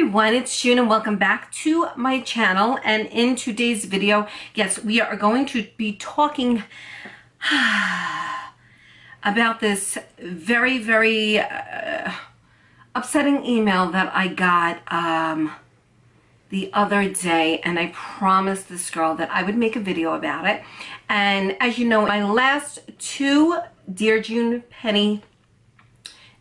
everyone, it's June and welcome back to my channel. And in today's video, yes, we are going to be talking about this very upsetting email that I got the other day, and I promised this girl that I would make a video about it. And as you know, my last two Dear June Penny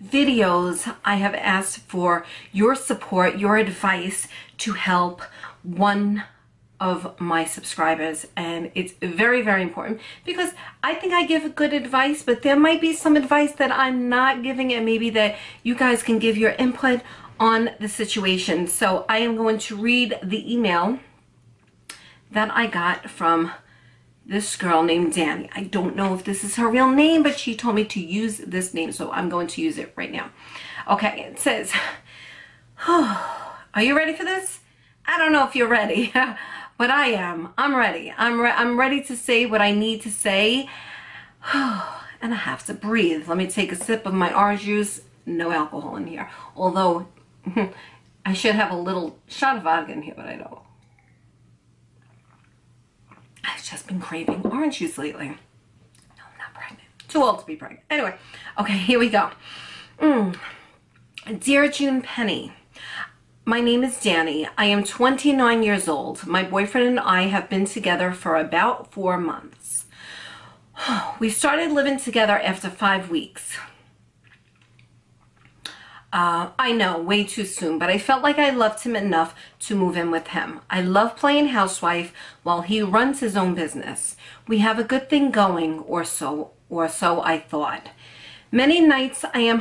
videos, I have asked for your support, your advice to help one of my subscribers. And it's very important because I think I give good advice, but there might be some advice that I'm not giving, and maybe that you guys can give your input on the situation. So I am going to read the email that I got from this girl named Danny. I don't know if this is her real name, but she told me to use this name, so I'm going to use it right now. Okay, it says, oh, are you ready for this? I don't know if you're ready, but I am. I'm ready. I'm ready to say what I need to say, and I have to breathe. Let me take a sip of my orange juice. No alcohol in here, although I should have a little shot of vodka in here, but I don't. I've just been craving orange juice lately. No, I'm not pregnant. Too old to be pregnant. Anyway, okay, here we go. Dear June Penny, my name is Danny. I am 29 years old. My boyfriend and I have been together for about 4 months. We started living together after 5 weeks. I know, way too soon, but I felt like I loved him enough to move in with him. I love playing housewife while he runs his own business. We have a good thing going, or so I thought. Many nights I am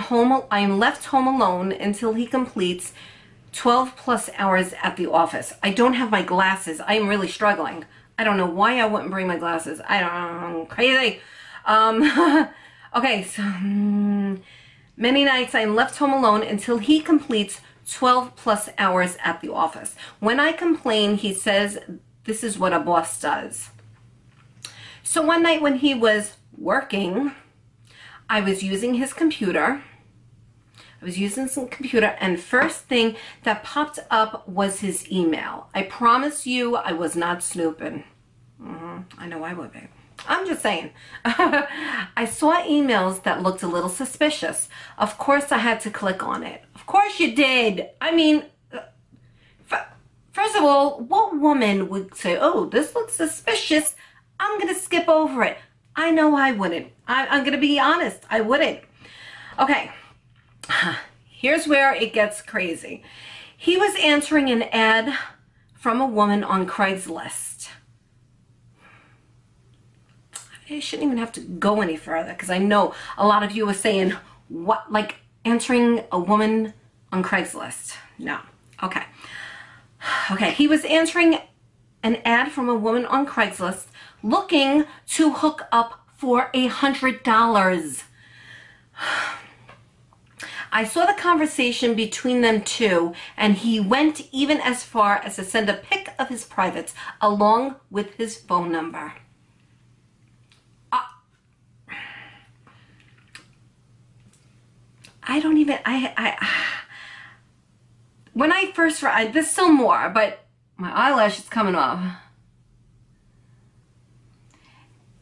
left home alone until he completes 12+ hours at the office. I don't have my glasses. I am really struggling. I don't know why I wouldn't bring my glasses. I don't know, crazy. Okay, so many nights I am left home alone until he completes 12+ hours at the office. When I complain, he says this is what a boss does. So one night when he was working, I was using his computer. And first thing that popped up was his email. I promise you I was not snooping. I know I would be. I'm just saying. I saw emails that looked a little suspicious. Of course I had to click on it. Of course you did. I mean, first of all, what woman would say, oh, this looks suspicious, I'm going to skip over it? I know I wouldn't. I'm going to be honest. I wouldn't. Okay. Here's where it gets crazy. He was answering an ad from a woman on Craigslist. I shouldn't even have to go any further because I know a lot of you are saying, what, like answering a woman on Craigslist? No. Okay. Okay, he was answering an ad from a woman on Craigslist looking to hook up for $100. I saw the conversation between them two, and he went even as far as to send a pic of his privates along with his phone number. I don't even, when I first read, there's still more, but my eyelash is coming off.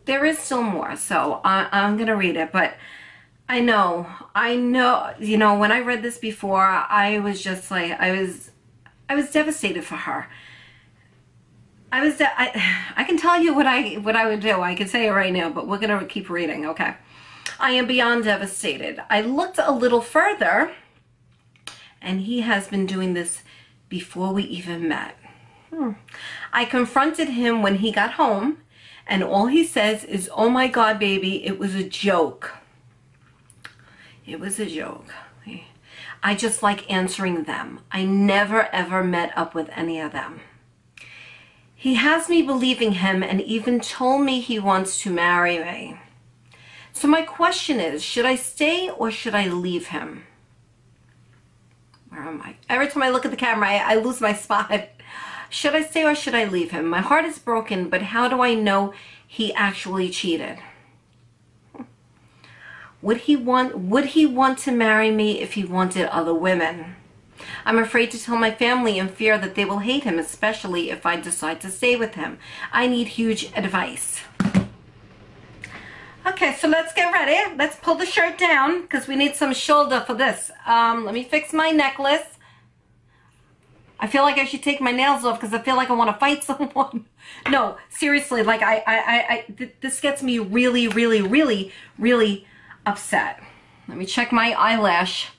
There is still more, so I'm going to read it, but I know, you know, when I read this before, I was just like, I was devastated for her. I can tell you what I would do. I can say it right now, but we're going to keep reading, okay? I am beyond devastated. I looked a little further, and he has been doing this before we even met. I confronted him when he got home, and all he says is, oh my God, baby, it was a joke. It was a joke. I just like answering them. I never ever met up with any of them. He has me believing him and even told me he wants to marry me. So my question is, should I stay or should I leave him? Where am I? Every time I look at the camera, I lose my spot. Should I stay or should I leave him? My heart is broken, but how do I know he actually cheated? Would he want to marry me if he wanted other women? I'm afraid to tell my family in fear that they will hate him, especially if I decide to stay with him. I need huge advice. Okay, so let's get ready. Let's pull the shirt down because we need some shoulder for this. Let me fix my necklace. I feel like I should take my nails off because I feel like I want to fight someone. No, seriously, like this gets me really, really, really, really upset. Let me check my eyelash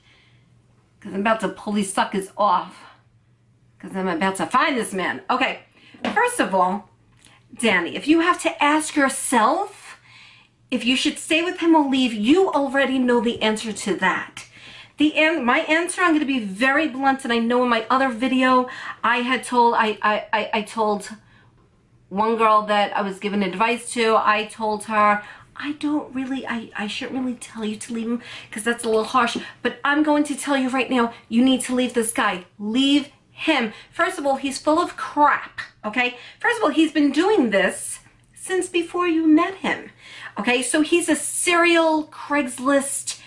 because I'm about to pull these suckers off because I'm about to find this man. Okay, first of all, Danny, if you have to ask yourself if you should stay with him or leave, you already know the answer to that. My answer, I'm going to be very blunt, and I know in my other video I told one girl that I was giving advice to, I told her, I shouldn't really tell you to leave him because that's a little harsh, but I'm going to tell you right now, you need to leave this guy. Leave him. First of all, he's full of crap, okay? First of all, he's been doing this since before you met him, okay? So he's a serial Craigslist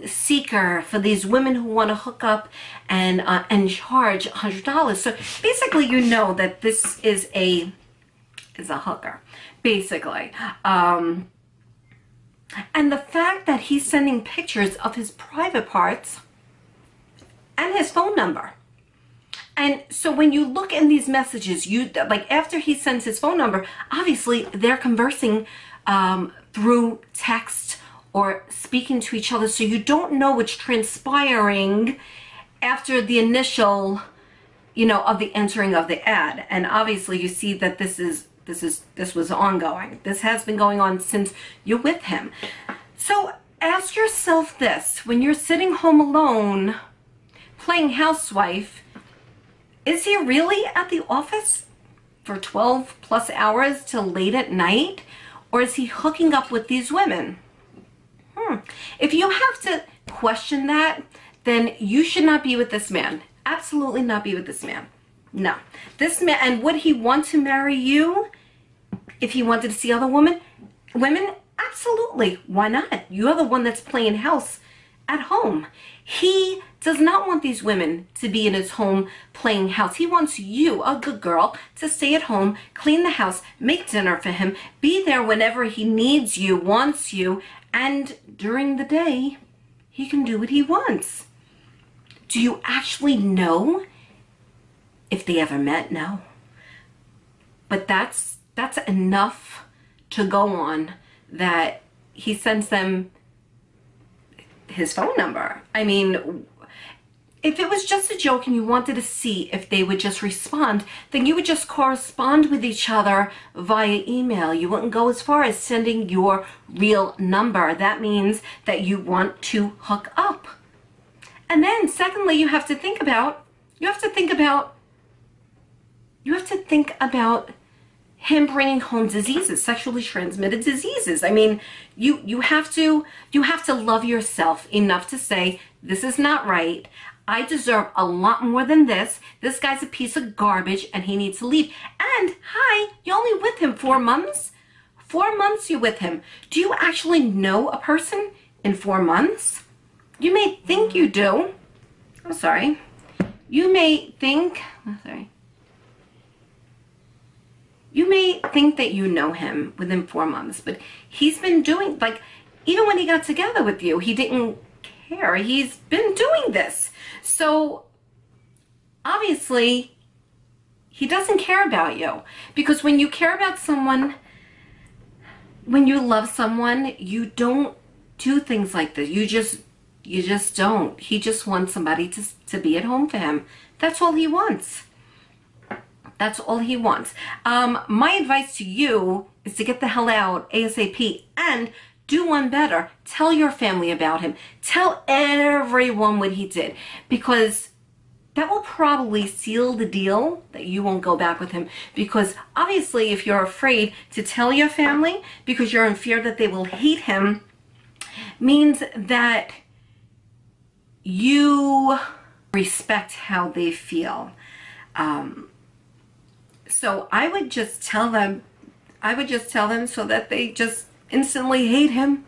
seeker for these women who want to hook up and charge $100. So basically, you know that this is a hooker, basically. And the fact that he's sending pictures of his private parts and his phone number. And so when you look in these messages, like after he sends his phone number, obviously they're conversing through text or speaking to each other, so you don't know what's transpiring after the initial, of the entering of the ad. And obviously you see that this was ongoing. This has been going on since you're with him. So ask yourself this, when you're sitting home alone playing housewife, is he really at the office for 12 plus hours till late at night? Or is he hooking up with these women? If you have to question that, then you should not be with this man. Absolutely not be with this man. No. This man, and would he want to marry you if he wanted to see other women? Absolutely. Why not? You're the one that's playing house at home. He does not want these women to be in his home playing house. He wants you, a good girl, to stay at home, clean the house, make dinner for him, be there whenever he needs you, wants you, and during the day, he can do what he wants. Do you actually know if they ever met? No. But that's enough to go on that he sends them his phone number. I mean, if it was just a joke and you wanted to see if they would just respond, then you would just correspond with each other via email. You wouldn't go as far as sending your real number. That means that you want to hook up. And then secondly, you have to think about him bringing home diseases, sexually transmitted diseases. I mean, you have to love yourself enough to say, this is not right. I deserve a lot more than this. This guy's a piece of garbage and he needs to leave. And hi, you're only with him 4 months. 4 months you're with him. Do you actually know a person in 4 months? You may think you do. I'm sorry. You may think that you know him within 4 months, but he's been doing, like, even when he got together with you, he didn't care. He's been doing this. So obviously he doesn't care about you, because when you care about someone, when you love someone, you don't do things like this. You just don't. He just wants somebody to be at home for him. That's all he wants. That's all he wants. My advice to you is to get the hell out ASAP, and do one better. Tell your family about him. Tell everyone what he did, because that will probably seal the deal that you won't go back with him. Because obviously if you're afraid to tell your family because you're in fear that they will hate him, means that you respect how they feel. So I would just tell them so that they just instantly hate him.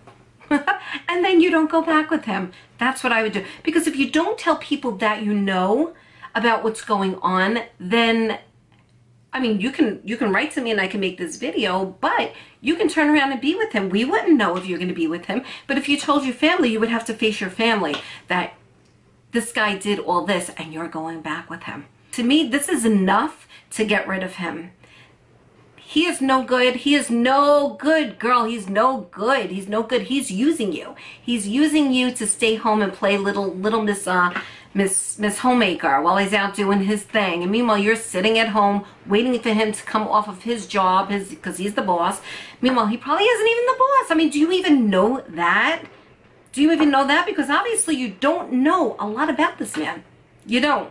and then you don't go back with him. That's what I would do. Because if you don't tell people that you know about what's going on, then, I mean, you can write to me and I can make this video, but you can turn around and be with him. We wouldn't know if you're going to be with him. But if you told your family, you would have to face your family that this guy did all this and you're going back with him. To me, this is enough to get rid of him. He is no good. He is no good, girl. He's no good. He's no good. He's using you. He's using you to stay home and play little Miss Homemaker while he's out doing his thing. And meanwhile, you're sitting at home waiting for him to come off of his job because he's the boss. Meanwhile, he probably isn't even the boss. I mean, do you even know that? Do you even know that? Because obviously you don't know a lot about this man. You don't.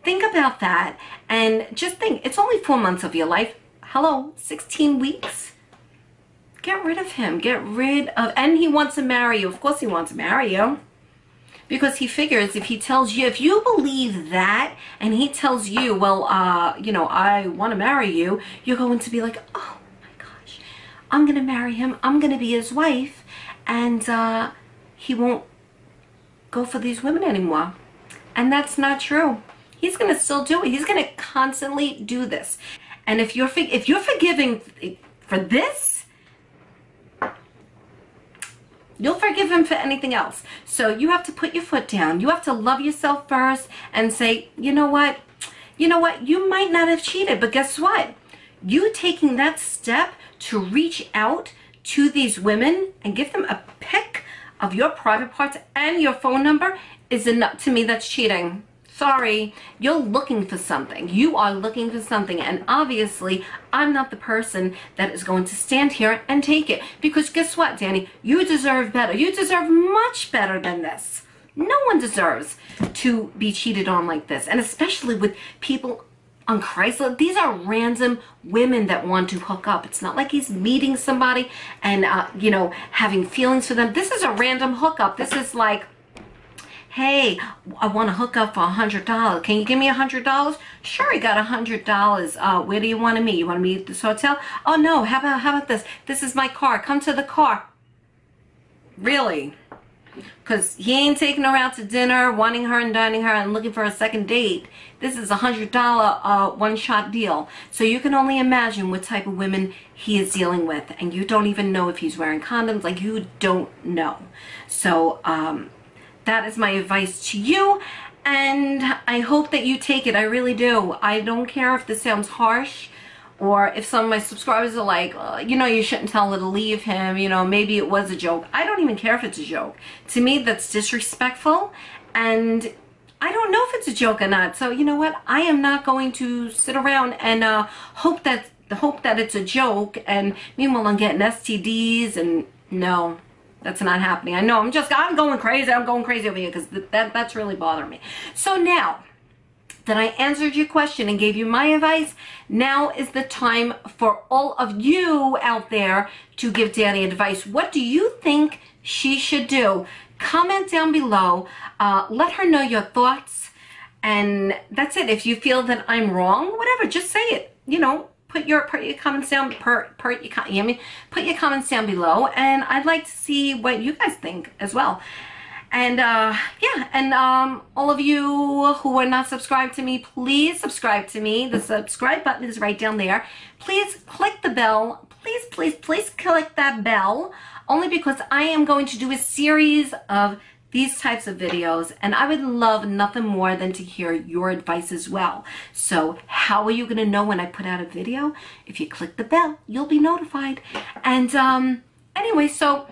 Think about that and just think, it's only 4 months of your life. Hello, 16 weeks. Get rid of him. Get rid of, and he wants to marry you. Of course he wants to marry you. Because he figures if he tells you, if you believe that, and he tells you, well, you know, I want to marry you, you're going to be like, oh my gosh, I'm going to marry him. I'm going to be his wife. And he won't go for these women anymore. And that's not true. He's going to still do it. He's going to constantly do this. And if you're forgiving for this, you'll forgive him for anything else. So you have to put your foot down. You have to love yourself first and say, you know what? You know what? You might not have cheated, but guess what? You taking that step to reach out to these women and give them a pic of your private parts and your phone number is enough. To me, that's cheating. Sorry, you're looking for something. You are looking for something, and obviously I'm not the person that is going to stand here and take it. Because guess what, Danny? You deserve better. You deserve much better than this. No one deserves to be cheated on like this, and especially with people on Craigslist. These are random women that want to hook up. It's not like he's meeting somebody and you know, having feelings for them. This is a random hookup. This is like, hey, I want to hook up for $100. Can you give me $100? Sure, I got $100. Where do you want to meet? You want to meet at this hotel? Oh no, how about this? This is my car. Come to the car. Really? Because he ain't taking her out to dinner, wanting her and dining her and looking for a second date. This is a $100 one-shot deal. So you can only imagine what type of women he is dealing with. And you don't even know if he's wearing condoms. Like, you don't know. So, that is my advice to you, and I hope that you take it. I really do. I don't care if this sounds harsh, or if some of my subscribers are like, you know, you shouldn't tell her to leave him, you know, maybe it was a joke. I don't even care if it's a joke. To me, that's disrespectful, and I don't know if it's a joke or not. So you know what? I am not going to sit around and hope that it's a joke, and meanwhile I'm getting STDs, and no. That's not happening. I know, I'm going crazy. I'm going crazy over here because that's really bothering me. So now that I answered your question and gave you my advice, now is the time for all of you out there to give Danny advice. What do you think she should do? Comment down below. Let her know your thoughts. And that's it. If you feel that I'm wrong, whatever, just say it. You know, put your comments down. Put your comments down below, and I'd like to see what you guys think as well. And yeah, and all of you who are not subscribed to me, please subscribe to me. The subscribe button is right down there. Please click the bell. Please click that bell. Only because I am going to do a series of these types of videos, and I would love nothing more than to hear your advice as well. So how are you going to know when I put out a video? If you click the bell, you'll be notified. And anyway, so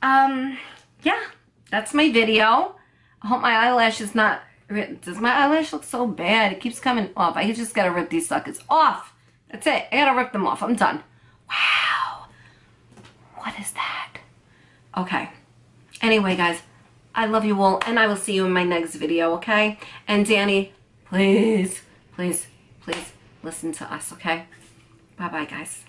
yeah, that's my video. I hope my eyelash is not, does my eyelash look so bad? It keeps coming off. I just gotta rip these suckers off. That's it. I gotta rip them off. I'm done. Wow. What is that? Okay. Anyway, guys, I love you all, and I will see you in my next video, okay? And Danny, please listen to us, okay? Bye-bye, guys.